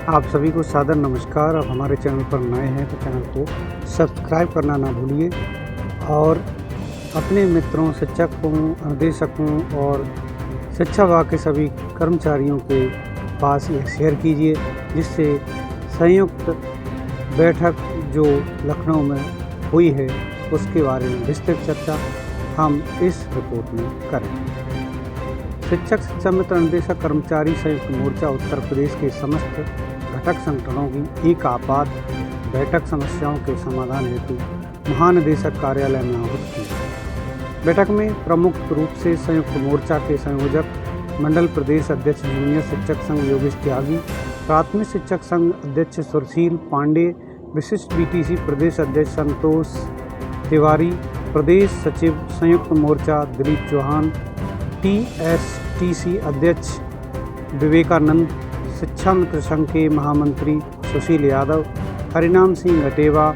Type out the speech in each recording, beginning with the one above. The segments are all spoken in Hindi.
आप सभी को सादर नमस्कार। आप हमारे चैनल पर नए हैं तो चैनल को सब्सक्राइब करना ना भूलिए और अपने मित्रों, शिक्षकों, अनुदेशकों और शिक्षा विभाग के सभी कर्मचारियों के पास यह शेयर कीजिए, जिससे संयुक्त बैठक जो लखनऊ में हुई है उसके बारे में विस्तृत चर्चा हम इस रिपोर्ट में करेंगे। शिक्षक, शिक्षा मित्र, अनुदेशक, कर्मचारी संयुक्त मोर्चा उत्तर प्रदेश के समस्त घटक संगठनों की एक आपात बैठक समस्याओं के समाधान हेतु महानिदेशक कार्यालय में आहूत की। बैठक में प्रमुख रूप से संयुक्त मोर्चा के संयोजक मंडल प्रदेश अध्यक्ष जूनियर शिक्षक संघ योगेश त्यागी, प्राथमिक शिक्षक संघ अध्यक्ष सुशील पांडे, विशिष्ट बीटीसी प्रदेश अध्यक्ष संतोष तिवारी, प्रदेश सचिव संयुक्त मोर्चा दिलीप चौहान, टीएसटीसी अध्यक्ष विवेकानंद, शिक्षा मित्र संघ के महामंत्री सुशील यादव, हरिनाम सिंह गटेवा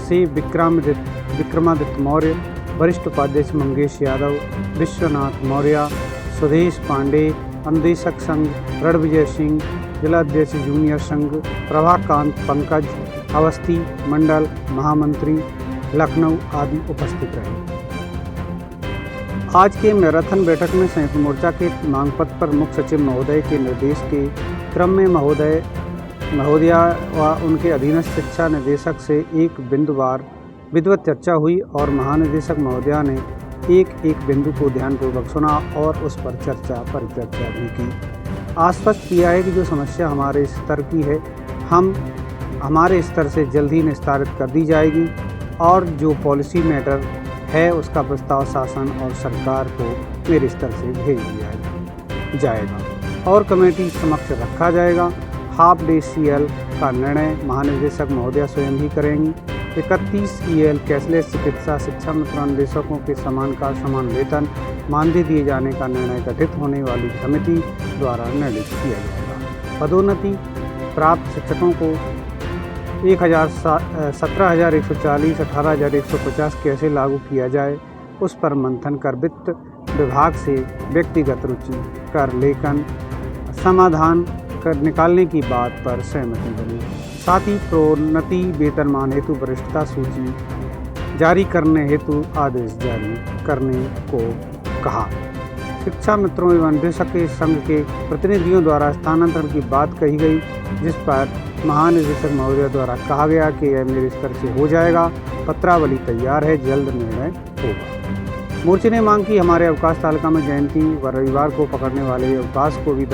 से विक्रमादित्य मौर्य, वरिष्ठ उपाध्यक्ष मंगेश यादव, विश्वनाथ मौर्य, सुदेश पांडे, अनुदेशक संघ रणविजय सिंह, जिलाध्यक्ष जूनियर संघ प्रभाकांत पंकज, अवस्थी मंडल महामंत्री लखनऊ आदि उपस्थित रहे। आज के मैराथन बैठक में संयुक्त मोर्चा के मांग पत्र पर मुख्य सचिव महोदय के निर्देश के क्रम में महोदया व उनके अधीनस्थ शिक्षा निदेशक से एक बिंदुवार विधिवत चर्चा हुई और महानिदेशक महोदया ने एक बिंदु को ध्यानपूर्वक सुना और उस पर परिचर्चा भी की। आश्वस्त किया है कि जो समस्या हमारे स्तर की है हमारे स्तर से जल्द ही निस्तारित कर दी जाएगी और जो पॉलिसी मैटर है उसका प्रस्ताव शासन और सरकार को मेरे स्तर से भेज दिया जाएगा और कमेटी समक्ष रखा जाएगा। हाफ डे सीएल का निर्णय महानिदेशक महोदया स्वयं ही करेंगी। 31 EL कैशलेस चिकित्सा शिक्षा मित्र अनुदेशकों के समान वेतन मानदेय दिए जाने का निर्णय गठित होने वाली समिति द्वारा निर्णित किया जाएगा। पदोन्नति प्राप्त शिक्षकों को 17,140, 18,150 कैसे लागू किया जाए उस पर मंथन कर वित्त विभाग से व्यक्तिगत रुचि कर लेखन समाधान निकालने की बात पर सहमति बनी। साथ ही प्रोन्नति वेतनमान हेतु वरिष्ठता सूची जारी करने हेतु आदेश जारी करने को कहा। शिक्षा मित्रों एवं अनुदेशक के संघ के प्रतिनिधियों द्वारा स्थानांतरण की बात कही गई, जिस पर महानिदेशक महोदय द्वारा कहा गया कि यह मेरे स्तर से हो जाएगा, पत्रावली तैयार है, जल्द निर्णय होगा। मोर्चे ने मांग की हमारे अवकाश तालिका में जयंती व रविवार को पकड़ने वाले अवकाश को भी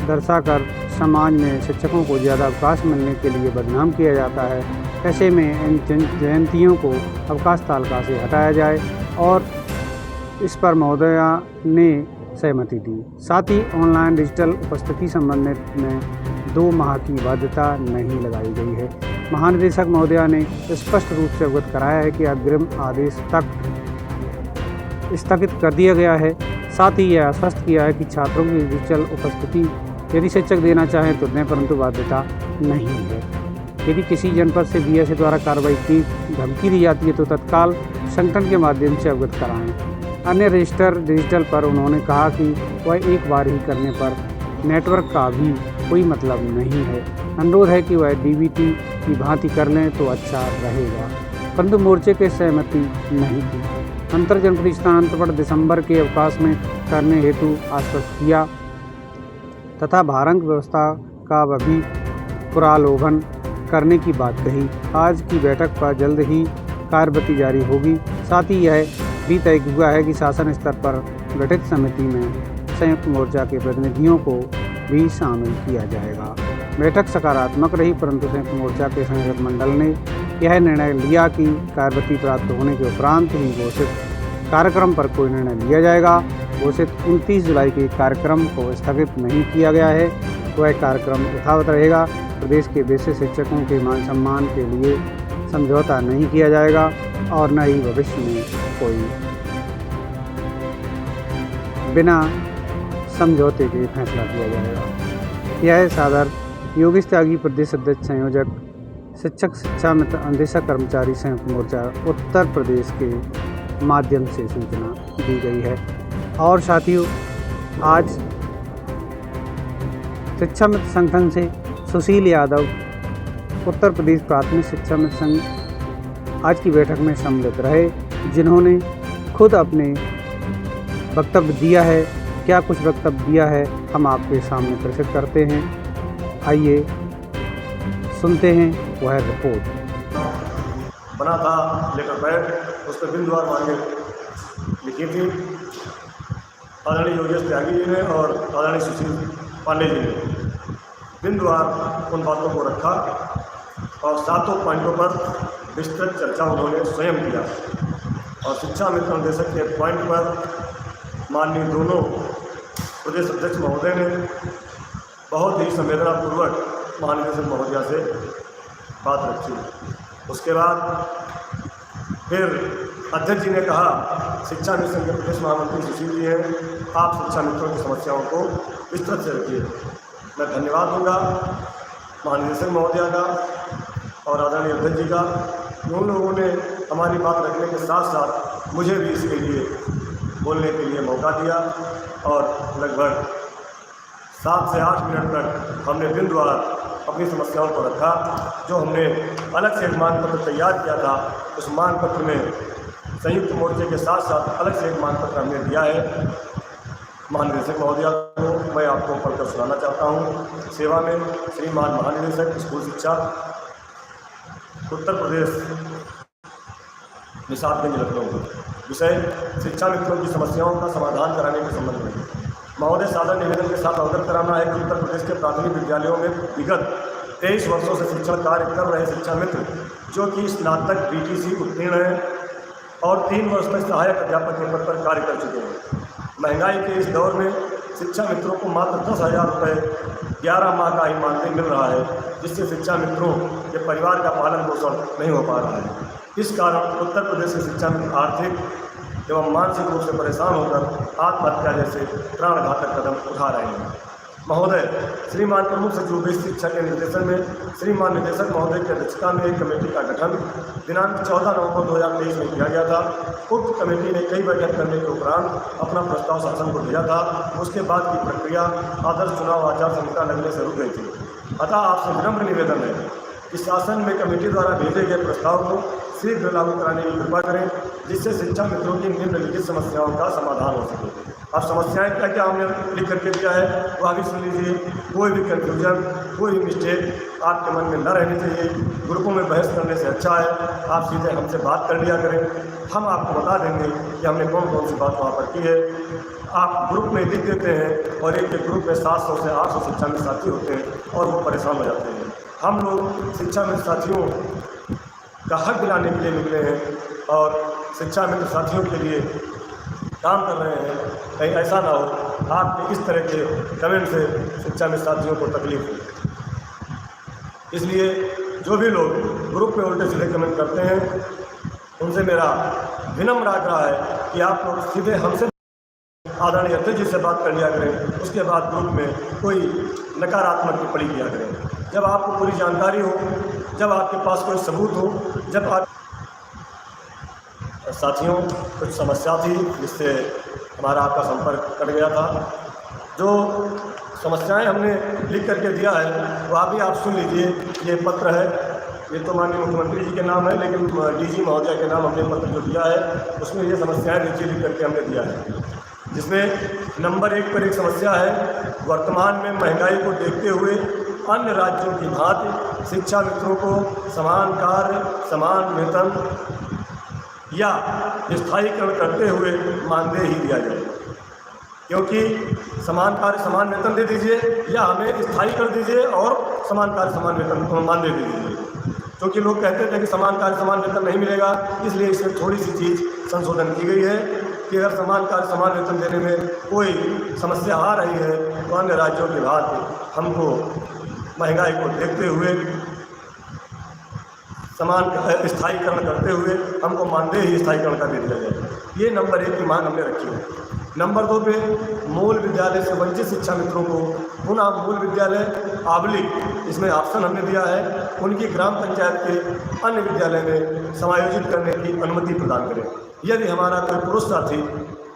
दर्शाकर समाज में शिक्षकों को ज़्यादा अवकाश मिलने के लिए बदनाम किया जाता है। ऐसे में इन जयंतियों को अवकाश तालिका से हटाया जाए और इस पर महोदया ने सहमति दी। साथ ही ऑनलाइन डिजिटल उपस्थिति संबंधित में 2 माह की बाध्यता नहीं लगाई गई है। महानिदेशक महोदया ने स्पष्ट रूप से अवगत कराया है कि अग्रिम आदेश तक स्थगित कर दिया गया है। साथ ही यह आश्वस्त किया है कि छात्रों की डिजिटल उपस्थिति यदि शिक्षक देना चाहें तो दें, परंतु बाध्यता नहीं है। यदि किसी जनपद से BSA द्वारा कार्रवाई की धमकी दी जाती है तो तत्काल संगठन के माध्यम से अवगत कराएं। अन्य रजिस्टर डिजिटल पर उन्होंने कहा कि वह एक बार ही करने पर नेटवर्क का भी कोई मतलब नहीं है। अनुरोध है कि वह DBT की भांति कर लें तो अच्छा रहेगा, परंतु मोर्चे के सहमति नहीं थी। अंतर जनपदीय स्थानांतरण दिसंबर के अवकाश में करने हेतु आश्वस्त किया तथा भारंग व्यवस्था का भी पुनरावलोकन करने की बात कही। आज की बैठक पर जल्द ही कार्यवृत्ति जारी होगी। साथ ही यह भी तय हुआ है कि शासन स्तर पर गठित समिति में संयुक्त मोर्चा के प्रतिनिधियों को भी शामिल किया जाएगा। बैठक सकारात्मक रही, परंतु संयुक्त मोर्चा के संयोजक मंडल ने यह निर्णय लिया कि कार्यवृत्ति प्राप्त होने के उपरांत ही घोषित कार्यक्रम पर कोई निर्णय लिया जाएगा। घोषित 29 जुलाई के कार्यक्रम को स्थगित नहीं किया गया है, वह कार्यक्रम यथावत रहेगा। प्रदेश के वैसे शिक्षकों के मान सम्मान के लिए समझौता नहीं किया जाएगा और न ही भविष्य में कोई बिना समझौते के फैसला किया जाएगा। यह सादर योगेश त्यागी, प्रदेश अध्यक्ष संयोजक शिक्षक, शिक्षा मित्र, अनुदेशक कर्मचारी संयुक्त मोर्चा उत्तर प्रदेश के माध्यम से सूचना दी गई है। और साथियों, आज शिक्षा मित्र संगठन से सुशील यादव, उत्तर प्रदेश प्राथमिक शिक्षा मित्र संघ आज की बैठक में सम्मिलित रहे, जिन्होंने खुद अपने वक्तव्य दिया है। क्या कुछ वक्तव्य दिया है हम आपके सामने प्रस्तुत करते हैं। आइए सुनते हैं वह रिपोर्ट। बना था लेटर पैड, उस पर बिंदुवार मांगे लिखी थी आदरणीय योगेश त्यागी जी ने और आदरणीय सुशील पांडे जी ने। बिंदुवार उन बातों को रखा और 7 पॉइंटों पर विस्तृत चर्चा उन्होंने स्वयं किया और शिक्षा मित्र निदेशक के पॉइंट पर माननीय दोनों प्रदेश अध्यक्ष महोदय ने बहुत ही संवेदनापूर्वक महानिदेशक महोदया से बात रखी। उसके बाद फिर अध्यक्ष जी ने कहा, शिक्षा मिशन के प्रदेश महामंत्री सुशील जी हैं, आप शिक्षा मित्रों की समस्याओं को विस्तृत से रखिए। मैं धन्यवाद दूंगा महानिदेशक महोदया का और आदरणीय अध्यक्ष जी का। उन लोगों ने हमारी बात रखने के साथ साथ मुझे भी इसके लिए बोलने के लिए मौका दिया और लगभग 7 से 8 मिनट तक हमने बिंदुवार अपनी समस्याओं को रखा। जो हमने अलग से एक मांग पत्र तैयार किया था, उस मांग पत्र में संयुक्त मोर्चे के साथ साथ अलग से एक मांग पत्र हमने दिया है महानिदेशक महोदया को। मैं आपको पढ़कर सुनाना चाहता हूँ। सेवा में श्रीमान महानिदेशक स्कूल शिक्षा, उत्तर प्रदेश, निशादगंज, लखनऊ। विषय शिक्षा मित्रों की समस्याओं का समाधान कराने के संबंध में महोदय सादर निवेदन के साथ अवगत कराना है कि उत्तर प्रदेश के प्राथमिक विद्यालयों में विगत 23 वर्षों से शिक्षण कार्य कर रहे शिक्षा मित्र जो कि स्नातक BTC उत्तीर्ण हैं और 3 वर्ष तक सहायक अध्यापक के पद पर कार्य कर चुके हैं। महंगाई के इस दौर में शिक्षा मित्रों को मात्र 10,000 रुपये 11 माह का ही मानदेय मिल रहा है, जिससे शिक्षा मित्रों के परिवार का पालन पोषण नहीं हो पा रहा है। इस कारण उत्तर प्रदेश के शिक्षा मित्र आर्थिक एवं मानसिक रूप से परेशान होकर आत्महत्या जैसे प्राणघातक कदम उठा रहे हैं। महोदय, श्रीमान प्रमुख सचिव बेसिक शिक्षा के निर्देशन में श्रीमान निदेशक महोदय की अध्यक्षता में एक कमेटी का गठन दिनांक 14 नवंबर 2023 में किया गया था। उक्त कमेटी ने कई बैठक करने के उपरांत अपना प्रस्ताव शासन को दिया था। उसके बाद की प्रक्रिया आदर्श चुनाव आचार संहिता लगने से रुक गई थी। अतः आपसे विनम्र निवेदन है कि शासन में कमेटी द्वारा भेजे गए प्रस्ताव को शीघ्र लागू कराने की कृपा करें, जिससे शिक्षा मित्रों की निम्नलिखित समस्याओं का समाधान हो सके। अब समस्याएं क्या क्या हमने लिख करके दिया है वह भी सुन लीजिए। कोई भी कन्फ्यूजन, कोई भी मिस्टेक आपके मन में न रहनी चाहिए। ग्रुपों में बहस करने से अच्छा है आप सीधे हमसे बात कर लिया करें। हम आपको बता देंगे कि हमने कौन कौन सी बात वहाँ पर की है। आप ग्रुप में लिख देते हैं और एक ग्रुप में 700 से 800 शिक्षा मित्र साथी होते हैं और वो परेशान हो जाते हैं। हम लोग शिक्षा मित्र साथियों का हक दिलाने के लिए निकले हैं और शिक्षा मित्र साथियों के लिए काम कर रहे हैं। कहीं ऐसा ना हो आपके इस तरह के कमेंट से शिक्षा मित्र साथियों को तकलीफ हो। इसलिए जो भी लोग ग्रुप में उल्टे सीधे कमेंट करते हैं उनसे मेरा विनम्र आग्रह है कि आप लोग सीधे हमसे आदरणीय अध्यक्ष जी से बात कर लिया करें। उसके बाद ग्रुप में कोई नकारात्मक टिप्पणी किया करें। जब आपको पूरी जानकारी हो, जब आपके पास कोई सबूत हो, जब आप साथियों कुछ समस्या थी जिससे हमारा आपका संपर्क कट गया था। जो समस्याएं हमने लिख करके दिया है वह भी आप सुन लीजिए। ये पत्र है, ये तो माननीय मुख्यमंत्री जी के नाम है, लेकिन DG महोदया के नाम हमने पत्र जो दिया है उसमें ये समस्याएं नीचे लिख करके हमने दिया है, जिसमें नंबर 1 पर एक समस्या है, वर्तमान में महंगाई को देखते हुए अन्य राज्यों की भांति शिक्षा मित्रों को समान कार्य समान वेतन या स्थायीकरण करते हुए मानदेय ही दिया जाए। क्योंकि समान कार्य समान वेतन दे दीजिए या हमें स्थायी कर दीजिए और समान कार्य समान वेतन मानदेय दे दीजिए। क्योंकि लोग कहते थे कि समान कार्य समान वेतन नहीं मिलेगा, इसलिए इसमें थोड़ी सी चीज़ संशोधन की गई है कि अगर समान कार्य समान वेतन देने में कोई समस्या आ रही है तो अन्य राज्यों के बाद हमको महंगाई को देखते हुए समान स्थायीकरण करते हुए हमको मानदेय ही स्थायीकरण का दे दिया जाए। ये नंबर 1 की मांग हमने रखी है। नंबर 2 पे मूल विद्यालय से वंचित शिक्षा मित्रों को पुनः मूल विद्यालय आबलिक इसमें ऑप्शन हमने दिया है, उनकी ग्राम पंचायत के अन्य विद्यालय में समायोजित करने की अनुमति प्रदान करें। यदि हमारा कोई पुरुष साथी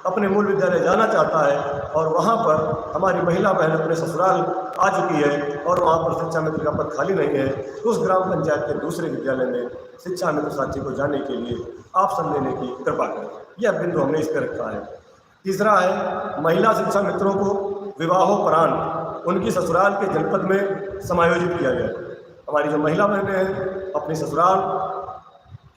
अपने मूल विद्यालय जाना चाहता है और वहाँ पर हमारी महिला बहन अपने ससुराल आ चुकी है और वहाँ पर शिक्षा मित्र का पद खाली नहीं है, तो उस ग्राम पंचायत के दूसरे विद्यालय में शिक्षा मित्र साथी को जाने के लिए ऑप्शन देने की कृपा करें। यह बिंदु हमने इस पर रखा है। तीसरा है, महिला शिक्षा मित्रों को विवाहोपरांत उनकी ससुराल के जनपद में समायोजित किया जाए। हमारी जो महिला बहनें हैं अपनी ससुराल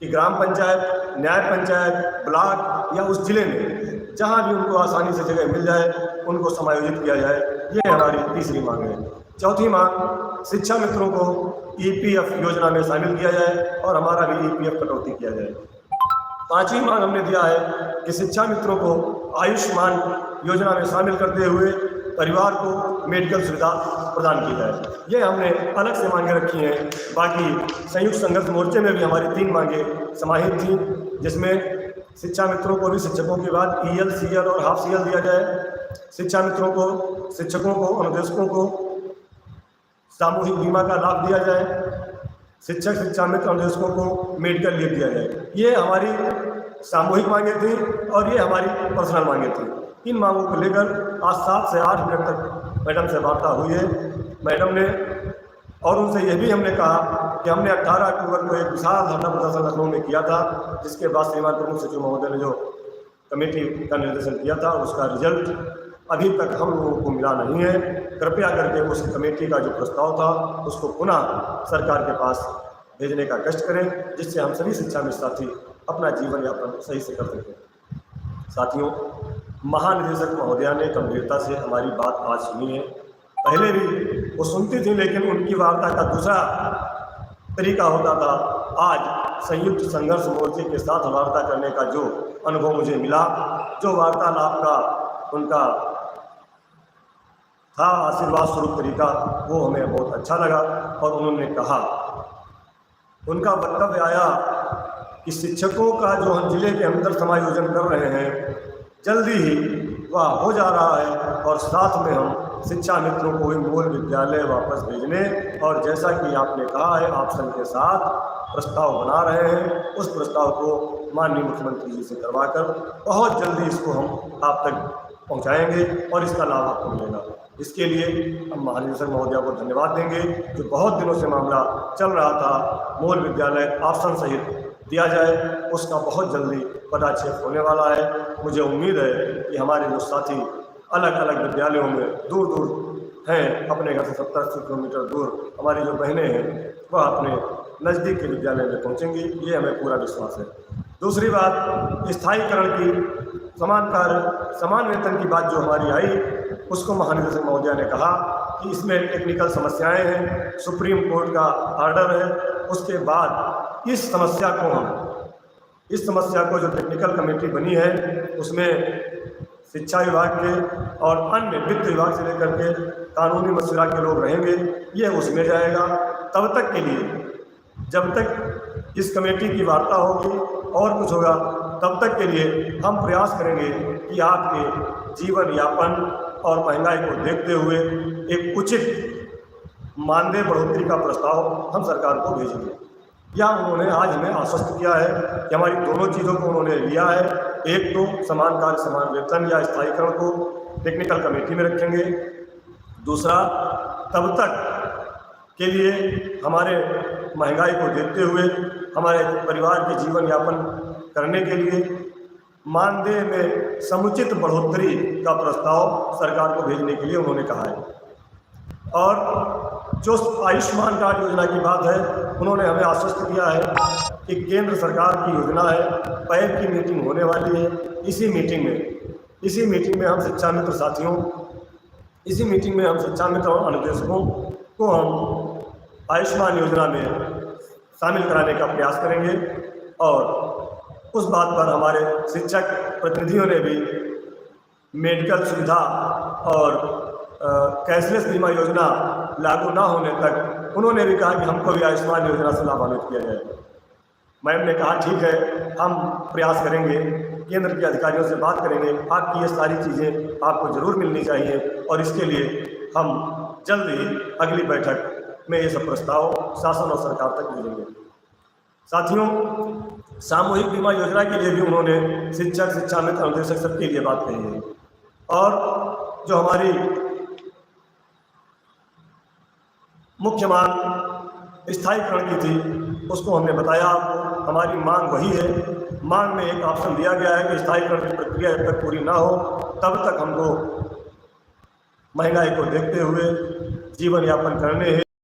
की ग्राम पंचायत, न्याय पंचायत, ब्लॉक या उस जिले में जहाँ भी उनको आसानी से जगह मिल जाए उनको समायोजित किया जाए। ये हमारी तीसरी मांग है। चौथी मांग, शिक्षा मित्रों को ईपीएफ योजना में शामिल किया जाए और हमारा भी ईपीएफ कटौती किया जाए। पांचवी मांग हमने दिया है कि शिक्षा मित्रों को आयुष्मान योजना में शामिल करते हुए परिवार को मेडिकल सुविधा प्रदान की जाए। ये हमने अलग से मांगे रखी हैं। बाकी संयुक्त संघर्ष मोर्चे में भी हमारी 3 मांगे समाहित थी, जिसमें शिक्षा मित्रों को भी शिक्षकों के बाद ईएल, सीएल और हाफ सीएल दिया जाए। शिक्षा मित्रों को, शिक्षकों को, अनुदेशकों को सामूहिक बीमा का लाभ दिया जाए। शिक्षक, शिक्षा मित्र, अनुदेशकों को मेडिकल लीव दिया जाए। ये हमारी सामूहिक मांगे थी और ये हमारी पर्सनल मांगे थी। इन मांगों को लेकर आज 7 से 8 मिनट तक मैडम से वार्ता हुई है। मैडम ने और उनसे यह भी हमने कहा कि हमने 18 अक्टूबर को एक विशाल धरना प्रदर्शन लखनऊ में किया था, जिसके बाद श्रीमान प्रमुख सचिव महोदय ने जो कमेटी का निर्देशन किया था उसका रिजल्ट अभी तक हम लोगों को मिला नहीं है। कृपया करके उस कमेटी का जो प्रस्ताव था उसको पुनः सरकार के पास भेजने का कष्ट करें, जिससे हम सभी शिक्षा मित्र साथी अपना जीवन यापन सही से कर सकें। साथियों, महानिदेशक महोदया ने गंभीरता से हमारी बात आज सुनी है। पहले भी वो सुनती थी, लेकिन उनकी वार्ता का दूसरा तरीका होता था। आज संयुक्त संघर्ष मोर्चे के साथ वार्ता करने का जो अनुभव मुझे मिला, जो वार्तालाप का उनका था आशीर्वाद स्वरूप तरीका, वो हमें बहुत अच्छा लगा। और उन्होंने कहा, उनका वक्तव्य आया कि शिक्षकों का जो हम जिले के अंदर समायोजन कर रहे हैं जल्दी ही वह हो जा रहा है और साथ में हम शिक्षा मित्रों को मूल विद्यालय वापस भेजने और जैसा कि आपने कहा है ऑप्शन के साथ प्रस्ताव बना रहे हैं, उस प्रस्ताव को माननीय मुख्यमंत्री जी से करवाकर बहुत जल्दी इसको हम आप तक पहुंचाएंगे और इसका लाभ आपको मिलेगा। इसके लिए हम महानिदेशक महोदया को धन्यवाद देंगे, जो बहुत दिनों से मामला चल रहा था मूल विद्यालय ऑप्शन सहित दिया जाए, उसका बहुत जल्दी पदाक्षेप होने वाला है। मुझे उम्मीद है कि हमारे जो साथी अलग अलग विद्यालयों में दूर दूर हैं, अपने घर से 70-80 किलोमीटर दूर हमारी जो बहनें हैं वह अपने नज़दीक के विद्यालय में पहुंचेंगी, ये हमें पूरा विश्वास है। दूसरी बात, स्थायीकरण की समान कार्य समान वेतन की बात जो हमारी आई, उसको महानिदेशक महोदया ने कहा कि इसमें टेक्निकल समस्याएं हैं, सुप्रीम कोर्ट का ऑर्डर है। उसके बाद इस समस्या को जो टेक्निकल कमेटी बनी है उसमें शिक्षा विभाग के और अन्य वित्त विभाग से लेकर के कानूनी मशवरा के लोग रहेंगे, ये उसमें जाएगा। तब तक के लिए, जब तक इस कमेटी की वार्ता होगी और कुछ होगा, तब तक के लिए हम प्रयास करेंगे कि आपके जीवन यापन और महंगाई को देखते हुए एक उचित मानदेय बढ़ोतरी का प्रस्ताव हम सरकार को भेजेंगे। या उन्होंने आज हमें आश्वस्त किया है कि हमारी दोनों चीज़ों को उन्होंने लिया है। एक तो समान कार्य समान वेतन या स्थायीकरण को टेक्निकल कमेटी में रखेंगे, दूसरा तब तक के लिए हमारे महंगाई को देखते हुए हमारे परिवार के जीवन यापन करने के लिए मानदेय में समुचित बढ़ोतरी का प्रस्ताव सरकार को भेजने के लिए उन्होंने कहा है। और जो आयुष्मान कार्ड योजना की बात है, उन्होंने हमें आश्वस्त किया है कि केंद्र सरकार की योजना है, पैब की मीटिंग होने वाली है। इसी मीटिंग में हम शिक्षा मित्र साथियों, इसी मीटिंग में हम शिक्षा मित्र और अनुदेशकों को हम आयुष्मान योजना में शामिल कराने का प्रयास करेंगे। और उस बात पर हमारे शिक्षक प्रतिनिधियों ने भी मेडिकल सुविधा और कैशलेस बीमा योजना लागू ना होने तक उन्होंने भी कहा कि हमको भी आयुष्मान योजना से लाभान्वित किया जाए। मैम ने कहा ठीक है, हम प्रयास करेंगे, केंद्र के अधिकारियों से बात करेंगे, आपकी ये सारी चीज़ें आपको ज़रूर मिलनी चाहिए और इसके लिए हम जल्द ही अगली बैठक में ये सब प्रस्ताव शासन और सरकार तक भेजेंगे। साथियों, सामूहिक बीमा योजना के लिए भी उन्होंने शिक्षक, शिक्षा मित्र, अनुदेशक सबके लिए बात कही है। और जो हमारी मुख्य मांग स्थायीकरण की थी उसको हमने बताया आपको। हमारी मांग वही है। मांग में एक ऑप्शन दिया गया है कि स्थायीकरण की प्रक्रिया जब तक पूरी ना हो तब तक हमको महंगाई को देखते हुए जीवन यापन करने हैं।